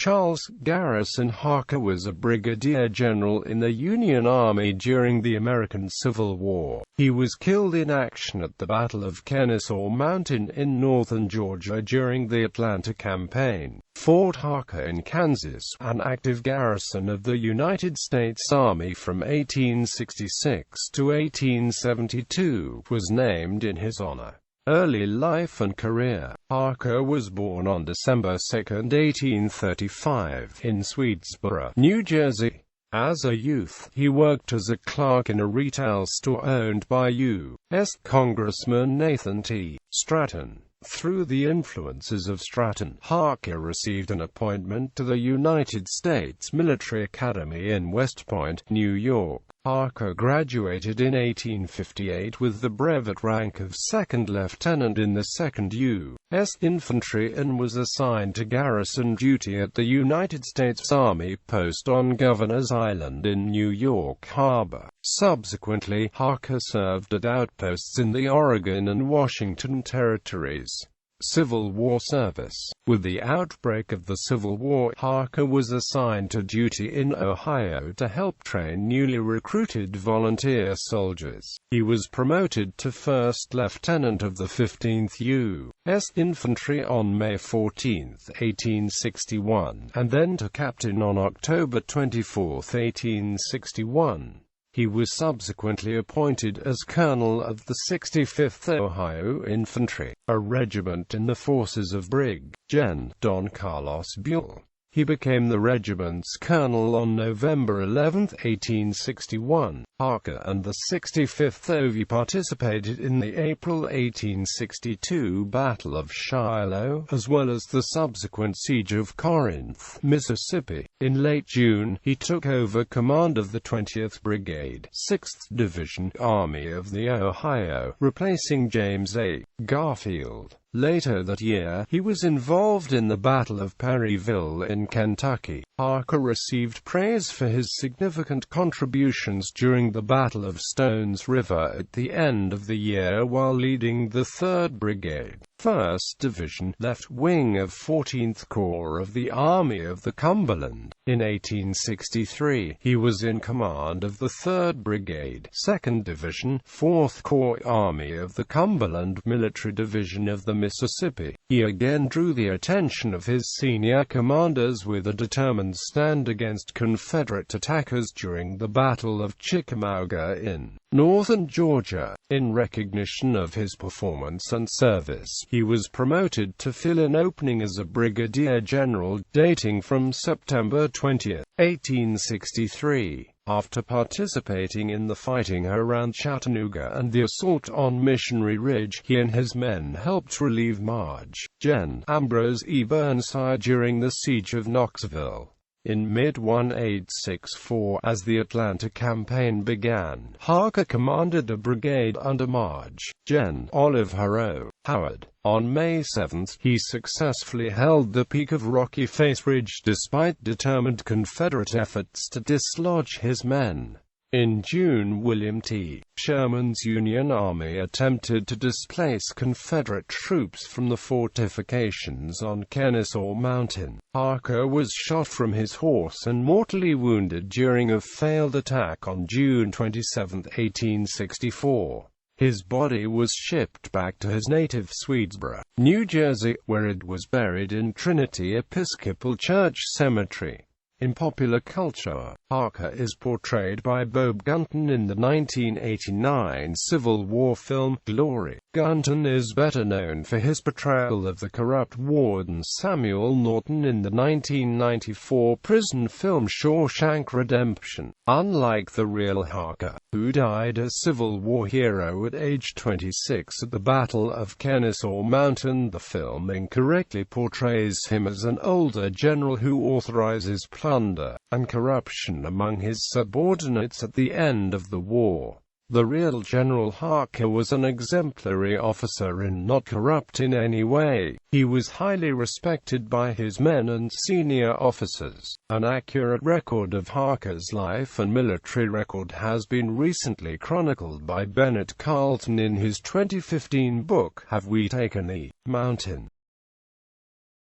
Charles Garrison Harker was a brigadier general in the Union Army during the American Civil War. He was killed in action at the Battle of Kennesaw Mountain in northern Georgia during the Atlanta Campaign.Fort Harker in Kansas, an active garrison of the United States Army from 1866 to 1872, was named in his honor. Early life and career. Harker was born on December 2, 1835, in Swedesboro, New Jersey. As a youth, he worked as a clerk in a retail store owned by U.S. Congressman Nathan T. Stratton. Through the influences of Stratton, Harker received an appointment to the United States Military Academy in West Point, New York. Harker graduated in 1858 with the brevet rank of second lieutenant in the 2nd U.S. Infantry and was assigned to garrison duty at the United States Army post on Governor's Island in New York Harbor. Subsequently, Harker served at outposts in the Oregon and Washington territories. Civil War service. With the outbreak of the Civil War, Harker was assigned to duty in Ohio to help train newly recruited volunteer soldiers. He was promoted to first lieutenant of the 15th U.S. Infantry on May 14, 1861, and then to captain on October 24, 1861. He was subsequently appointed as colonel of the 65th Ohio Infantry, a regiment in the forces of Brig. Gen. Don Carlos Buell. He became the regiment's colonel on November 11, 1861. Harker and the 65th OV participated in the April 1862 Battle of Shiloh, as well as the subsequent Siege of Corinth, Mississippi. In late June, he took over command of the 20th Brigade, 6th Division, Army of the Ohio, replacing James A. Garfield. Later that year, he was involved in the Battle of Perryville in Kentucky. Harker received praise for his significant contributions during the Battle of Stones River at the end of the year while leading the 3rd Brigade, 1st Division, left wing of 14th Corps of the Army of the Cumberland. In 1863, he was in command of the 3rd Brigade, 2nd Division, 4th Corps Army of the Cumberland Military Division of the Mississippi. He again drew the attention of his senior commanders with a determined stand against Confederate attackers during the Battle of Chickamauga in northern Georgia. In recognition of his performance and service, he was promoted to fill an opening as a brigadier general dating from September 20, 1863. After participating in the fighting around Chattanooga and the assault on Missionary Ridge, he and his men helped relieve Marge. Gen. Ambrose E. Burnside during the Siege of Knoxville. In mid-1864, as the Atlanta Campaign began, Harker commanded a brigade under Marge. Gen. Olive Haro Howard. On May 7, he successfully held the peak of Rocky Face Ridge despite determined Confederate efforts to dislodge his men. In June, William T. Sherman's Union Army attempted to displace Confederate troops from the fortifications on Kennesaw Mountain. Harker was shot from his horse and mortally wounded during a failed attack on June 27, 1864. His body was shipped back to his native Swedesboro, New Jersey, where it was buried in Trinity Episcopal Church Cemetery. In popular culture, Harker is portrayed by Bob Gunton in the 1989 Civil War film, Glory. Gunton is better known for his portrayal of the corrupt warden Samuel Norton in the 1994 prison film Shawshank Redemption. Unlike the real Harker, who died a Civil War hero at age 26 at the Battle of Kennesaw Mountain, the film incorrectly portrays him as an older general who authorizes plunder and corruption among his subordinates at the end of the war. The real General Harker was an exemplary officer and not corrupt in any way. He was highly respected by his men and senior officers. An accurate record of Harker's life and military record has been recently chronicled by Bennett Carlton in his 2015 book, Have We Taken the Mountain?